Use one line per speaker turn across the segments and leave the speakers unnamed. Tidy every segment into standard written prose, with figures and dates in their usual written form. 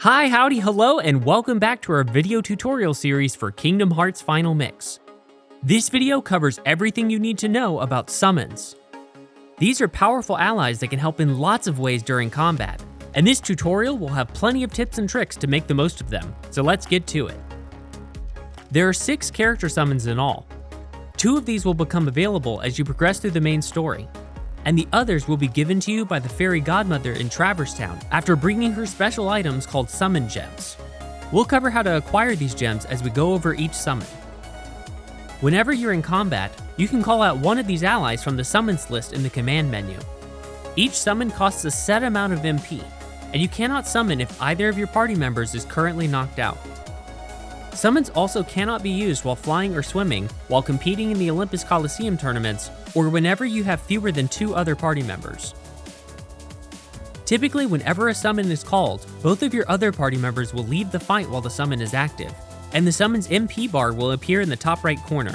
Hi, howdy, hello, and welcome back to our video tutorial series for Kingdom Hearts Final Mix. This video covers everything you need to know about summons. These are powerful allies that can help in lots of ways during combat, and this tutorial will have plenty of tips and tricks to make the most of them, so let's get to it. There are 6 character summons in all. 2 of these will become available as you progress through the main story, and the others will be given to you by the fairy godmother in Traverse Town after bringing her special items called summon gems. We'll cover how to acquire these gems as we go over each summon. Whenever you're in combat, you can call out one of these allies from the summons list in the command menu. Each summon costs a set amount of MP, and you cannot summon if either of your party members is currently knocked out. Summons also cannot be used while flying or swimming, while competing in the Olympus Coliseum tournaments, or whenever you have fewer than 2 other party members. Typically, whenever a summon is called, both of your other party members will leave the fight while the summon is active, and the summon's MP bar will appear in the top right corner.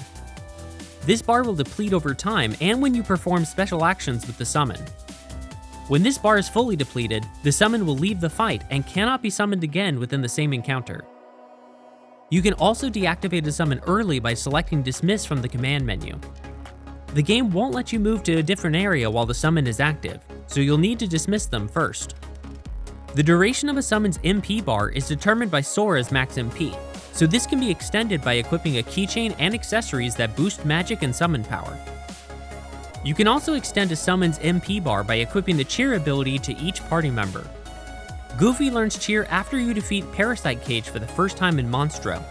This bar will deplete over time and when you perform special actions with the summon. When this bar is fully depleted, the summon will leave the fight and cannot be summoned again within the same encounter. You can also deactivate a summon early by selecting Dismiss from the command menu. The game won't let you move to a different area while the summon is active, so you'll need to dismiss them first. The duration of a summon's MP bar is determined by Sora's max MP, so this can be extended by equipping a keychain and accessories that boost magic and summon power. You can also extend a summon's MP bar by equipping the cheer ability to each party member. Goofy learns cheer after you defeat Parasite Cage for the first time in Monstro,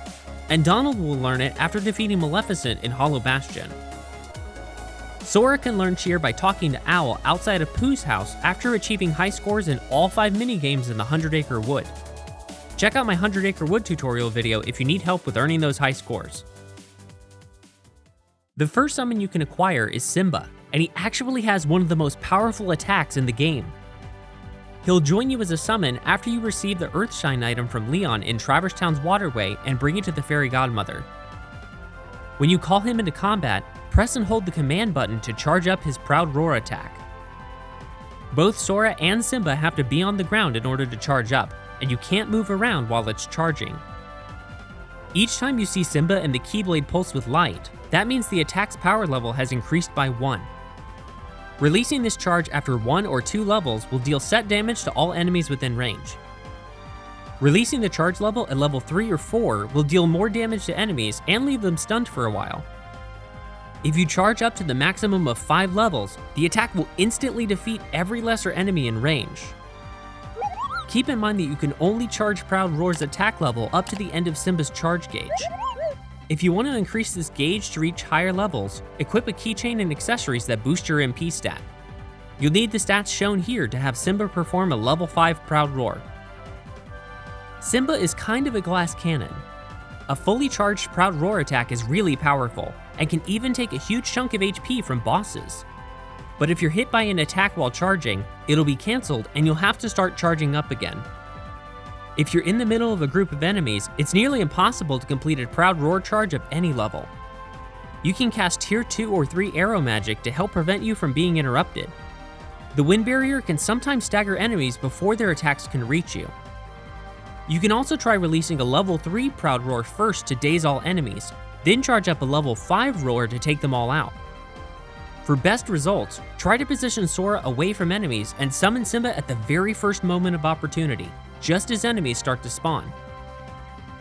and Donald will learn it after defeating Maleficent in Hollow Bastion. Sora can learn cheer by talking to Owl outside of Pooh's house after achieving high scores in all 5 minigames in the 100 Acre Wood. Check out my 100 Acre Wood tutorial video if you need help with earning those high scores. The first summon you can acquire is Simba, and he actually has one of the most powerful attacks in the game. He'll join you as a summon after you receive the Earthshine item from Leon in Traverse Town's waterway and bring it to the fairy godmother. When you call him into combat, press and hold the command button to charge up his Proud Roar attack. Both Sora and Simba have to be on the ground in order to charge up, and you can't move around while it's charging. Each time you see Simba and the Keyblade pulse with light, that means the attack's power level has increased by 1. Releasing this charge after 1 or 2 levels will deal set damage to all enemies within range. Releasing the charge level at level 3 or 4 will deal more damage to enemies and leave them stunned for a while. If you charge up to the maximum of 5 levels, the attack will instantly defeat every lesser enemy in range. Keep in mind that you can only charge Proud Roar's attack level up to the end of Simba's charge gauge. If you want to increase this gauge to reach higher levels, equip a keychain and accessories that boost your MP stat. You'll need the stats shown here to have Simba perform a level 5 Proud Roar. Simba is kind of a glass cannon. A fully charged Proud Roar attack is really powerful, and can even take a huge chunk of HP from bosses. But if you're hit by an attack while charging, it'll be cancelled and you'll have to start charging up again. If you're in the middle of a group of enemies, it's nearly impossible to complete a Proud Roar charge of any level. You can cast tier 2 or 3 arrow magic to help prevent you from being interrupted. The wind barrier can sometimes stagger enemies before their attacks can reach you. You can also try releasing a level 3 Proud Roar first to daze all enemies, then charge up a level 5 roar to take them all out. For best results, try to position Sora away from enemies and summon Simba at the very first moment of opportunity, just as enemies start to spawn.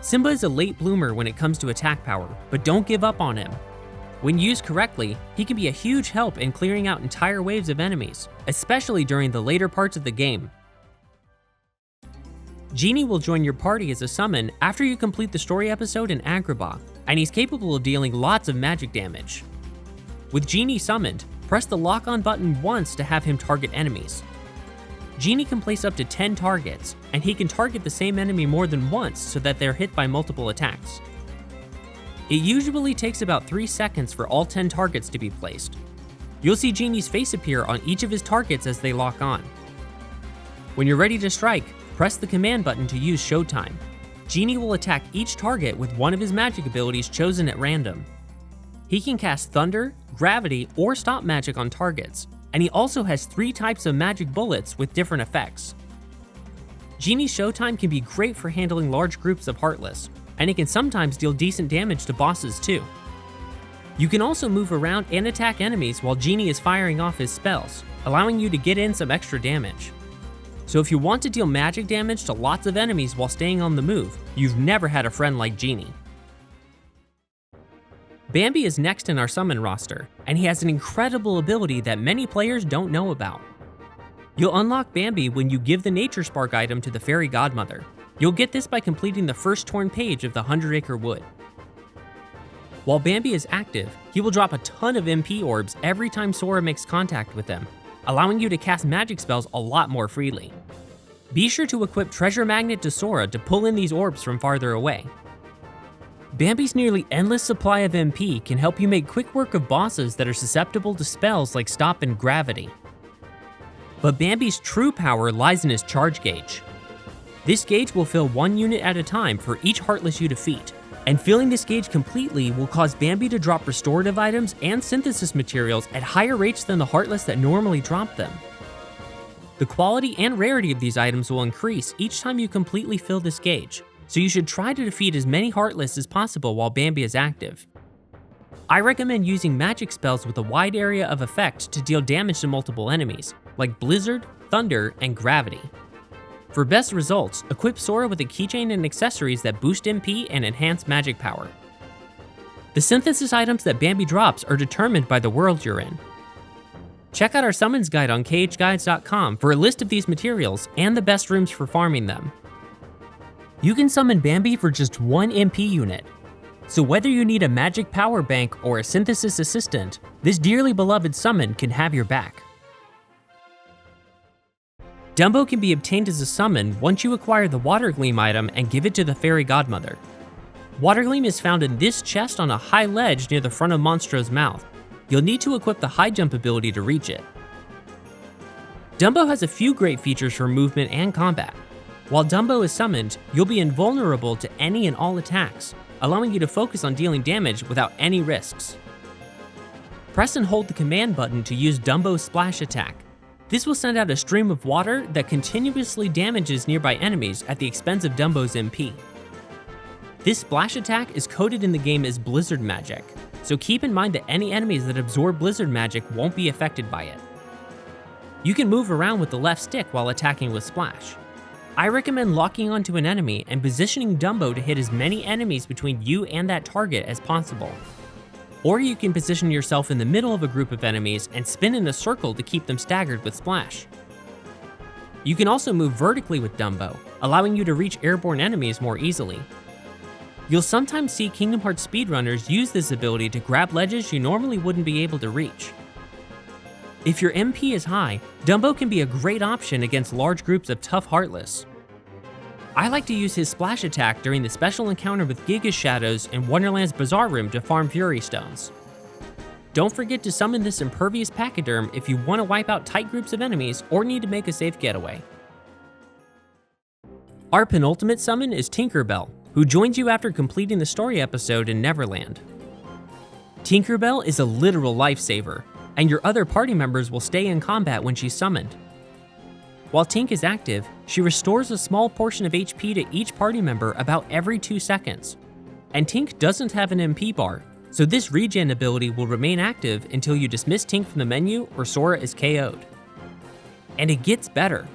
Simba is a late bloomer when it comes to attack power, but don't give up on him. When used correctly, he can be a huge help in clearing out entire waves of enemies, especially during the later parts of the game. Genie will join your party as a summon after you complete the story episode in Agrabah, and he's capable of dealing lots of magic damage. With Genie summoned, press the lock-on button once to have him target enemies. Genie can place up to 10 targets, and he can target the same enemy more than once so that they're hit by multiple attacks. It usually takes about 3 seconds for all 10 targets to be placed. You'll see Genie's face appear on each of his targets as they lock on. When you're ready to strike, press the command button to use Showtime. Genie will attack each target with one of his magic abilities chosen at random. He can cast Thunder, Gravity, or Stop magic on targets, and he also has 3 types of magic bullets with different effects. Genie's showtime can be great for handling large groups of Heartless, and it can sometimes deal decent damage to bosses too. You can also move around and attack enemies while Genie is firing off his spells, allowing you to get in some extra damage. So if you want to deal magic damage to lots of enemies while staying on the move, you've never had a friend like Genie. Bambi is next in our summon roster, and he has an incredible ability that many players don't know about. You'll unlock Bambi when you give the Nature Spark item to the Fairy Godmother. You'll get this by completing the first torn page of the 100 Acre Wood. While Bambi is active, he will drop a ton of MP orbs every time Sora makes contact with him, allowing you to cast magic spells a lot more freely. Be sure to equip Treasure Magnet to Sora to pull in these orbs from farther away. Bambi's nearly endless supply of MP can help you make quick work of bosses that are susceptible to spells like Stop and Gravity. But Bambi's true power lies in his charge gauge. This gauge will fill one unit at a time for each Heartless you defeat, and filling this gauge completely will cause Bambi to drop restorative items and synthesis materials at higher rates than the Heartless that normally drop them. The quality and rarity of these items will increase each time you completely fill this gauge, so you should try to defeat as many Heartless as possible while Bambi is active. I recommend using magic spells with a wide area of effect to deal damage to multiple enemies, like Blizzard, Thunder, and Gravity. For best results, equip Sora with a keychain and accessories that boost MP and enhance magic power. The synthesis items that Bambi drops are determined by the world you're in. Check out our summons guide on KHGuides.com for a list of these materials and the best rooms for farming them. You can summon Bambi for just one MP unit, so whether you need a magic power bank or a synthesis assistant, this dearly beloved summon can have your back. Dumbo can be obtained as a summon once you acquire the Water Gleam item and give it to the Fairy Godmother. Water Gleam is found in this chest on a high ledge near the front of Monstro's mouth. You'll need to equip the high jump ability to reach it. Dumbo has a few great features for movement and combat. While Dumbo is summoned, you'll be invulnerable to any and all attacks, allowing you to focus on dealing damage without any risks. Press and hold the command button to use Dumbo's splash attack. This will send out a stream of water that continuously damages nearby enemies at the expense of Dumbo's MP. This splash attack is coded in the game as Blizzard magic, so keep in mind that any enemies that absorb Blizzard magic won't be affected by it. You can move around with the left stick while attacking with Splash. I recommend locking onto an enemy and positioning Dumbo to hit as many enemies between you and that target as possible. Or you can position yourself in the middle of a group of enemies and spin in a circle to keep them staggered with Splash. You can also move vertically with Dumbo, allowing you to reach airborne enemies more easily. You'll sometimes see Kingdom Hearts speedrunners use this ability to grab ledges you normally wouldn't be able to reach. If your MP is high, Dumbo can be a great option against large groups of tough Heartless. I like to use his splash attack during the special encounter with Giga's Shadows in Wonderland's Bazaar Room to farm Fury Stones. Don't forget to summon this impervious pachyderm if you want to wipe out tight groups of enemies or need to make a safe getaway. Our penultimate summon is Tinkerbell, who joins you after completing the story episode in Neverland. Tinkerbell is a literal lifesaver, and your other party members will stay in combat when she's summoned. While Tink is active, she restores a small portion of HP to each party member about every 2 seconds. And Tink doesn't have an MP bar, so this regen ability will remain active until you dismiss Tink from the menu or Sora is KO'd. And it gets better.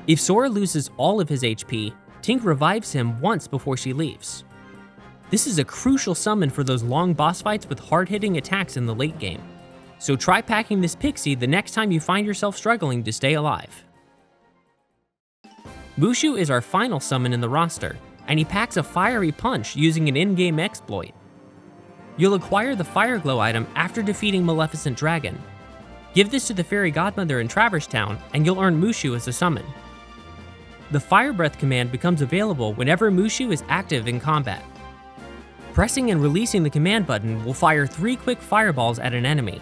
If Sora loses all of his HP, Tink revives him once before she leaves. This is a crucial summon for those long boss fights with hard-hitting attacks in the late game. So try packing this pixie the next time you find yourself struggling to stay alive. Mushu is our final summon in the roster, and he packs a fiery punch using an in-game exploit. You'll acquire the Fire Glow item after defeating Maleficent Dragon. Give this to the Fairy Godmother in Traverse Town, and you'll earn Mushu as a summon. The Fire Breath command becomes available whenever Mushu is active in combat. Pressing and releasing the command button will fire 3 quick fireballs at an enemy,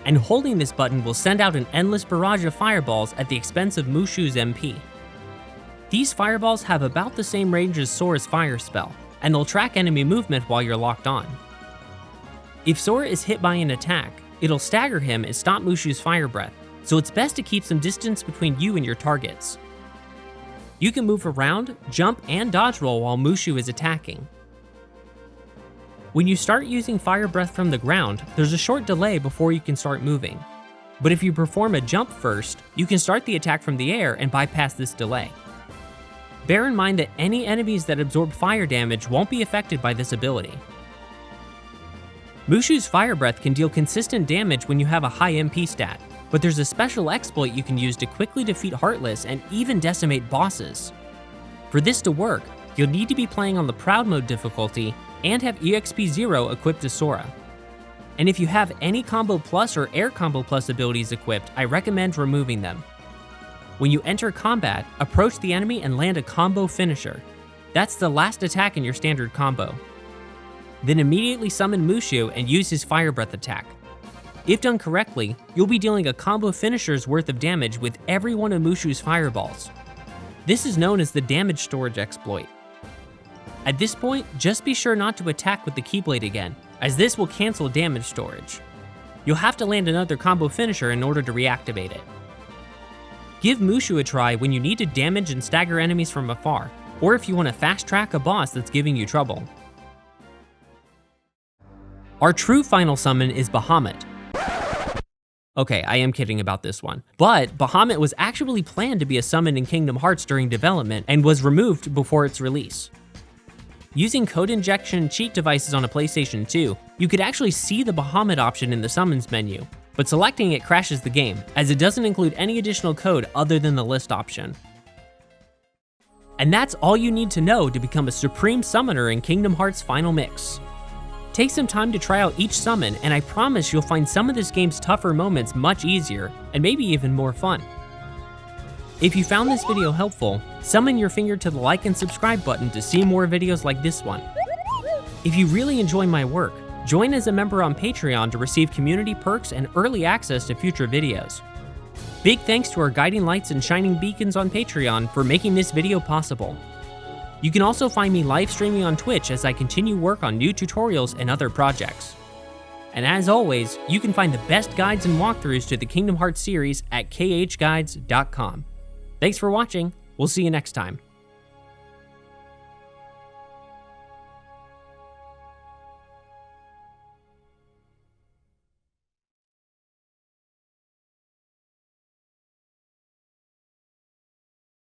and holding this button will send out an endless barrage of fireballs at the expense of Mushu's MP. These fireballs have about the same range as Sora's fire spell, and they'll track enemy movement while you're locked on. If Sora is hit by an attack, it'll stagger him and stop Mushu's fire breath, so it's best to keep some distance between you and your targets. You can move around, jump, and dodge roll while Mushu is attacking. When you start using fire breath from the ground, there's a short delay before you can start moving. But if you perform a jump first, you can start the attack from the air and bypass this delay. Bear in mind that any enemies that absorb fire damage won't be affected by this ability. Mushu's fire breath can deal consistent damage when you have a high MP stat, but there's a special exploit you can use to quickly defeat Heartless and even decimate bosses. For this to work, you'll need to be playing on the Proud Mode difficulty and have EXP 0 equipped as Sora. And if you have any Combo Plus or Air Combo Plus abilities equipped, I recommend removing them. When you enter combat, approach the enemy and land a combo finisher. That's the last attack in your standard combo. Then immediately summon Mushu and use his fire breath attack. If done correctly, you'll be dealing a combo finisher's worth of damage with every one of Mushu's fireballs. This is known as the damage storage exploit. At this point, just be sure not to attack with the Keyblade again, as this will cancel damage storage. You'll have to land another combo finisher in order to reactivate it. Give Mushu a try when you need to damage and stagger enemies from afar, or if you want to fast track a boss that's giving you trouble. Our true final summon is Bahamut. Okay, I am kidding about this one, but Bahamut was actually planned to be a summon in Kingdom Hearts during development and was removed before its release. Using code injection cheat devices on a PlayStation 2, you could actually see the Bahamut option in the summons menu, but selecting it crashes the game, as it doesn't include any additional code other than the list option. And that's all you need to know to become a Supreme Summoner in Kingdom Hearts Final Mix. Take some time to try out each summon, and I promise you'll find some of this game's tougher moments much easier, and maybe even more fun. If you found this video helpful, summon your finger to the like and subscribe button to see more videos like this one. If you really enjoy my work, join as a member on Patreon to receive community perks and early access to future videos. Big thanks to our guiding lights and shining beacons on Patreon for making this video possible. You can also find me live streaming on Twitch as I continue work on new tutorials and other projects. And as always, you can find the best guides and walkthroughs to the Kingdom Hearts series at KHGuides.com. Thanks for watching. We'll see you next time.